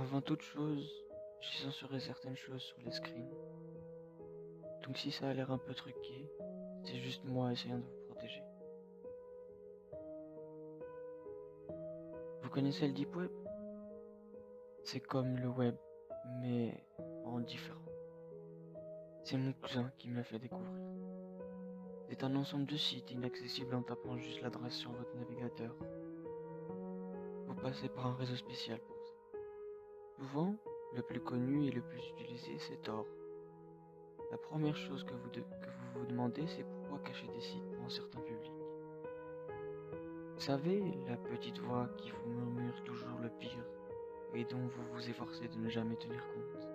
Avant toute chose, j'ai censuré certaines choses sur les screens. Donc si ça a l'air un peu truqué, c'est juste moi essayant de vous protéger. Vous connaissez le Deep Web? C'est comme le web, mais en différent. C'est mon cousin qui me l'a fait découvrir. C'est un ensemble de sites inaccessibles en tapant juste l'adresse sur votre navigateur. Vous passez par un réseau spécial pour ça. Souvent, le plus connu et le plus utilisé, c'est Tor. La première chose que vous vous demandez, c'est pourquoi cacher des sites pour un certain public. Vous savez, la petite voix qui vous murmure toujours le pire et dont vous vous efforcez de ne jamais tenir compte.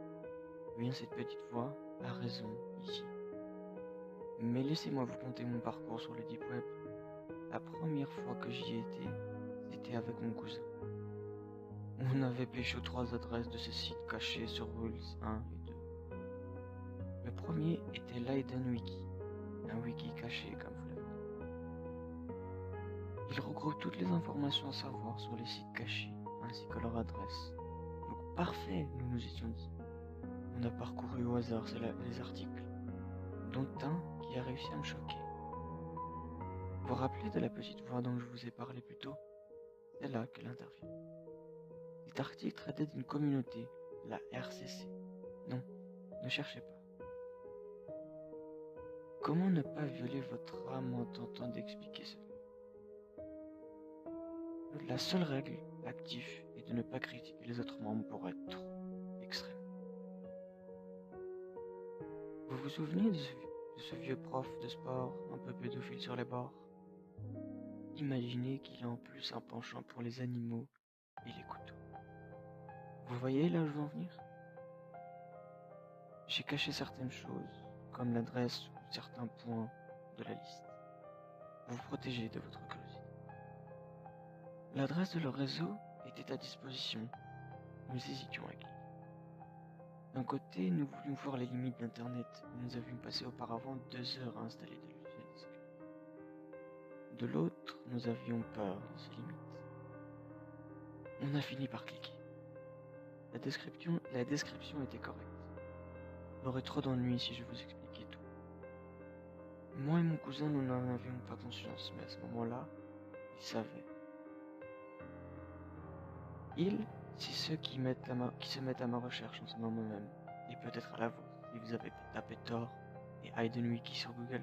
Eh bien, cette petite voix a raison ici. Mais laissez-moi vous conter mon parcours sur le Deep Web. La première fois que j'y étais, c'était avec mon cousin. On avait pécho 3 adresses de ce site cachés sur Rules 1 et 2. Le premier était Leiden Wiki, un wiki caché comme vous l'avez dit. Il regroupe toutes les informations à savoir sur les sites cachés, ainsi que leur adresse. Donc parfait, nous nous étions dit. On a parcouru au hasard les articles, dont un qui a réussi à me choquer. Vous vous rappelez de la petite voix dont je vous ai parlé plus tôt? C'est là qu'elle intervient. Cet article traitait d'une communauté, la RCC. Non, ne cherchez pas. Comment ne pas violer votre âme en tentant d'expliquer ce mot? La seule règle active est de ne pas critiquer les autres membres pour être trop extrême. Vous vous souvenez de ce vieux prof de sport un peu pédophile sur les bords? Imaginez qu'il a en plus un penchant pour les animaux et les couteaux. Vous voyez là où je veux en venir? J'ai caché certaines choses, comme l'adresse ou certains points de la liste. Vous vous protégez de votre curiosité. L'adresse de leur réseau était à disposition. Nous hésitions à cliquer. D'un côté, nous voulions voir les limites d'Internet. Nous avions passé auparavant 2 heures à installer de logiciels. De l'autre, nous avions peur de ces limites. On a fini par cliquer. La description était correcte. Il y aurait trop d'ennuis si je vous expliquais tout. Moi et mon cousin, nous n'en avions pas conscience, mais à ce moment-là, il savait. C'est ceux qui se mettent à ma recherche en ce moment même, et peut-être à la vôtre, si vous avez tapé Tor et Leiden Wiki sur Google,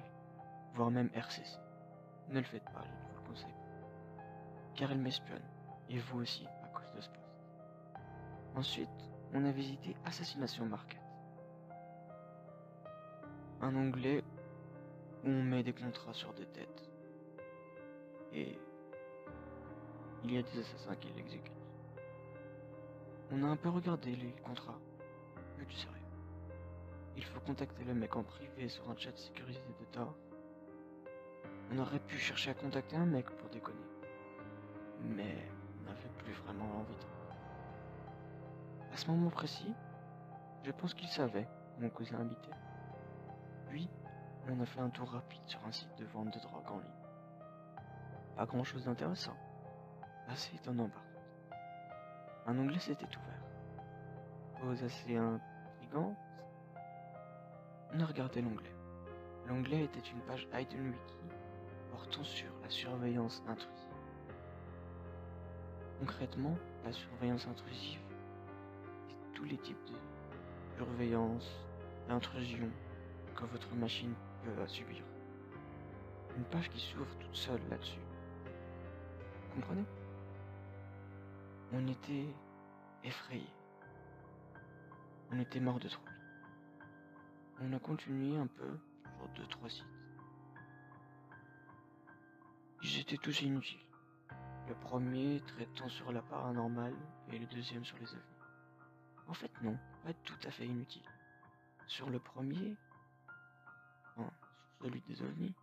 voire même RCC. Ne le faites pas, je ne vous le conseille pas. Car ils m'espionnent, et vous aussi, à cause de ce post. Ensuite, on a visité Assassination Market. Un onglet où on met des contrats sur des têtes. Et il y a des assassins qui l'exécutent. On a un peu regardé les contrats, mais du sérieux. Il faut contacter le mec en privé sur un chat sécurisé de Tor. On aurait pu chercher à contacter un mec pour déconner. Mais on n'avait plus vraiment envie de. À ce moment précis, je pense qu'il savait où mon cousin habitait. Puis, on a fait un tour rapide sur un site de vente de drogue en ligne. Pas grand chose d'intéressant. Assez étonnant par contre. Un onglet s'était ouvert. Pose assez intrigante. On a regardé l'onglet. L'onglet était une page Leiden Wiki portant sur la surveillance intrusive. Concrètement, la surveillance intrusive, c'est tous les types de surveillance, d'intrusion que votre machine peut subir. Une page qui s'ouvre toute seule là-dessus. Vous comprenez? On était effrayés. On était morts de trouille. On a continué un peu sur 2-3 sites. Ils étaient tous inutiles. Le premier traitant sur la paranormale et le deuxième sur les ovnis. En fait non, pas tout à fait inutile. Sur le premier, sur celui des ovnis,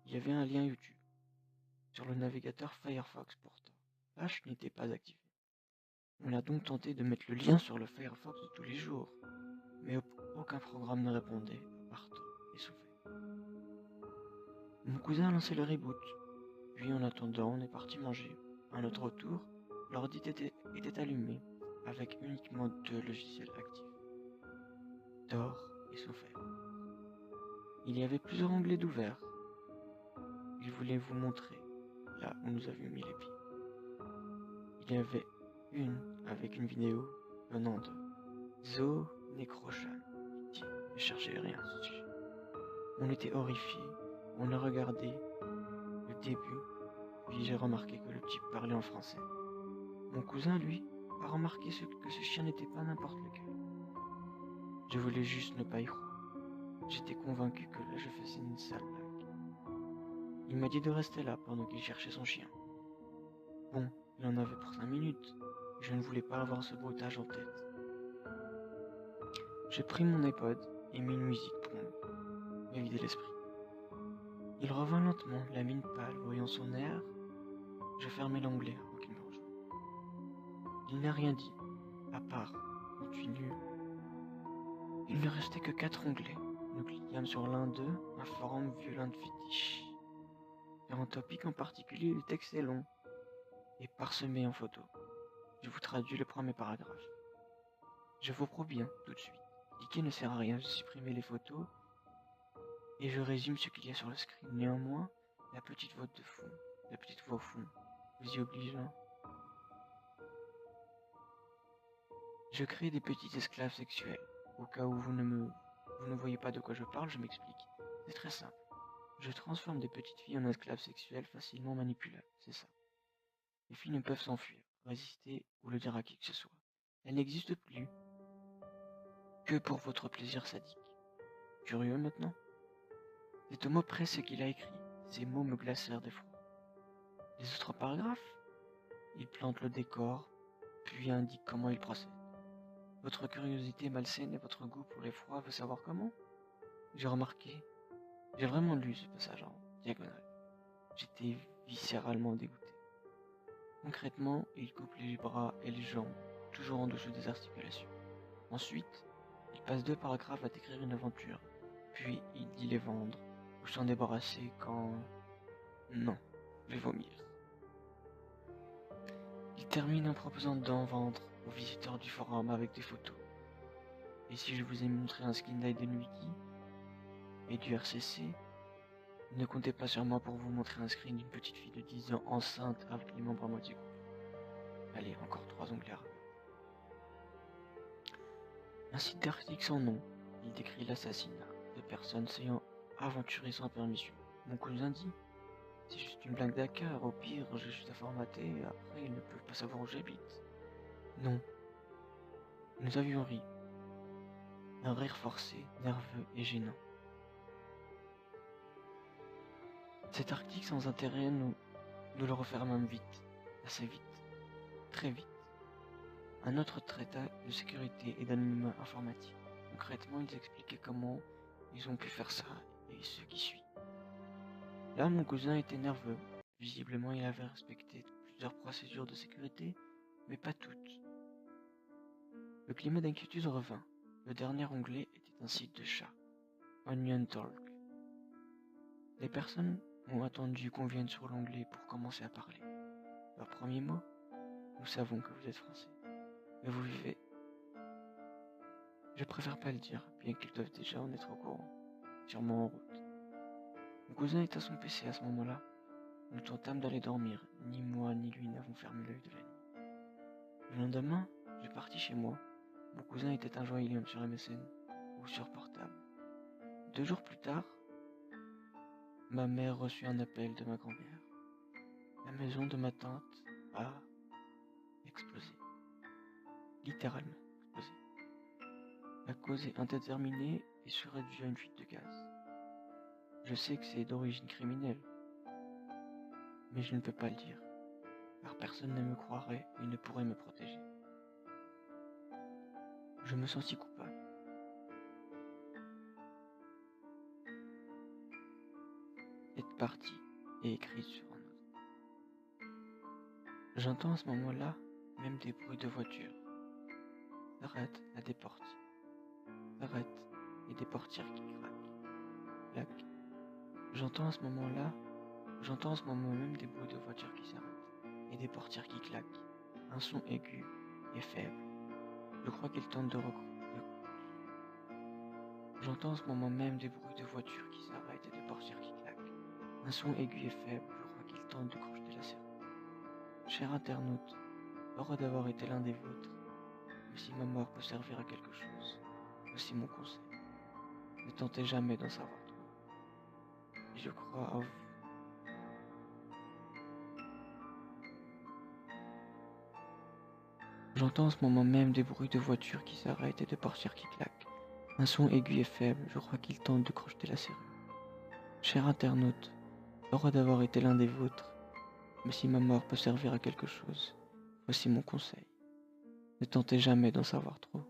il y avait un lien YouTube. Sur le navigateur Firefox pourtant. La page n'était pas activée. On a donc tenté de mettre le lien sur le Firefox de tous les jours, mais aucun programme ne répondait, à part Tor et Sophie. Mon cousin a lancé le reboot, puis en attendant, on est parti manger. À notre retour, l'ordi était allumé, avec uniquement 2 logiciels actifs, Tor et Software. Il y avait plusieurs onglets d'ouvert. Il voulait vous montrer là où nous avions mis les pieds. Il y avait une avec une vidéo venant de Zo Necrochan. Ne cherchez rien à ce sujet. On était horrifiés, on a regardé le début, puis j'ai remarqué que le type parlait en français. Mon cousin, lui, a remarqué que ce chien n'était pas n'importe lequel. Je voulais juste ne pas y croire. J'étais convaincu que là je faisais une sale blague. Il m'a dit de rester là pendant qu'il cherchait son chien. Bon, il en avait pour 5 minutes. Je ne voulais pas avoir ce bruitage en tête. J'ai pris mon iPod et mis une musique pour me vider l'esprit. Il revint lentement, la mine pâle, voyant son air. Je fermai l'onglet avant qu'il me rejoigne. Il n'a rien dit, à part « continue ». Il ne restait que 4 onglets. Nous cliquâmes sur l'un d'eux, un forum violent fétiche. Sur un topic en particulier, le texte est long et parsemé en photos. Je vous traduis le premier paragraphe. Je vous promets bien, tout de suite. Cliquer ne sert à rien, je supprimer les photos et je résume ce qu'il y a sur le screen. Néanmoins, la petite voix au fond, vous y obligeant. Je crée des petits esclaves sexuels. Au cas où vous ne voyez pas de quoi je parle, je m'explique. C'est très simple. Je transforme des petites filles en esclaves sexuels facilement manipulables, c'est ça. Les filles ne peuvent s'enfuir, résister ou le dire à qui que ce soit. Elles n'existent plus que pour votre plaisir sadique. Curieux maintenant? C'est au mot près ce qu'il a écrit. Ces mots me glacèrent d'effroi. Les autres paragraphes? Il plante le décor, puis indique comment il procède. Votre curiosité malsaine et votre goût pour l'effroi veut savoir comment? J'ai remarqué. J'ai vraiment lu ce passage en diagonale. J'étais viscéralement dégoûté. Concrètement, il coupe les bras et les jambes, toujours en dessous des articulations. Ensuite, il passe 2 paragraphes à décrire une aventure. Puis il dit les vendre, ou s'en débarrasser quand... Non, je vais vomir. Il termine en proposant d'en vendre aux visiteurs du forum avec des photos. Et si je vous ai montré un skin d'Aidenwiki et du RCC, ne comptez pas sur moi pour vous montrer un screen d'une petite fille de 10 ans enceinte avec les membres à moitié coupés. Allez, encore 3 onglets. Un site d'articles sans nom, il décrit l'assassinat de personnes s'ayant aventuré sans permission. Mon cousin dit, c'est juste une blague d'hacker, au pire, j'ai juste à formater, et après ils ne peuvent pas savoir où j'habite. Non. Nous avions ri. Un rire forcé, nerveux et gênant. Cet article sans intérêt, nous le refermâmes vite, assez vite, très vite. Un autre traita de sécurité et d'anonymat informatique. Concrètement, ils expliquaient comment ils ont pu faire ça et ce qui suit. Là, mon cousin était nerveux. Visiblement, il avait respecté plusieurs procédures de sécurité, mais pas toutes. Le climat d'inquiétude revint. Le dernier onglet était un site de chat, Onion Talk. Les personnes ont attendu qu'on vienne sur l'onglet pour commencer à parler. Leur premier mot, nous savons que vous êtes français, mais vous vivez. Je préfère pas le dire, bien qu'ils doivent déjà en être au courant, sûrement en route. Mon cousin est à son PC à ce moment-là. Nous tentâmes d'aller dormir, ni moi ni lui n'avons fermé l'œil de la nuit. Le lendemain, je partis chez moi. Mon cousin était un joyeux sur MSN ou sur portable. 2 jours plus tard, ma mère reçut un appel de ma grand-mère. La maison de ma tante a explosé. Littéralement explosé. La cause est indéterminée et serait due à une fuite de gaz. Je sais que c'est d'origine criminelle, mais je ne peux pas le dire, car personne ne me croirait et ne pourrait me protéger. Je me sentis coupable. Cette partie est écrite sur un autre. J'entends à ce moment-là même des bruits de voiture. S'arrête à des portières. S'arrête et des portières qui craquent. Clac. J'entends en ce moment même des bruits de voitures qui s'arrêtent et des portières qui claquent. Un son aigu et faible, Je crois qu'il tente de J'entends en ce moment même des bruits de voitures qui s'arrêtent et de portières qui claquent. Un son aigu et faible, je crois qu'il tente de crocheter la serrure. Cher internaute, heureux d'avoir été l'un des vôtres, mais si ma mort peut servir à quelque chose, voici mon conseil. Ne tentez jamais d'en savoir trop. Et je crois à vous. J'entends en ce moment même des bruits de voitures qui s'arrêtent et de portières qui claquent. Un son aigu et faible, je crois qu'il tente de crocheter la serrure. Cher internaute, heureux d'avoir été l'un des vôtres, mais si ma mort peut servir à quelque chose, voici mon conseil. Ne tentez jamais d'en savoir trop.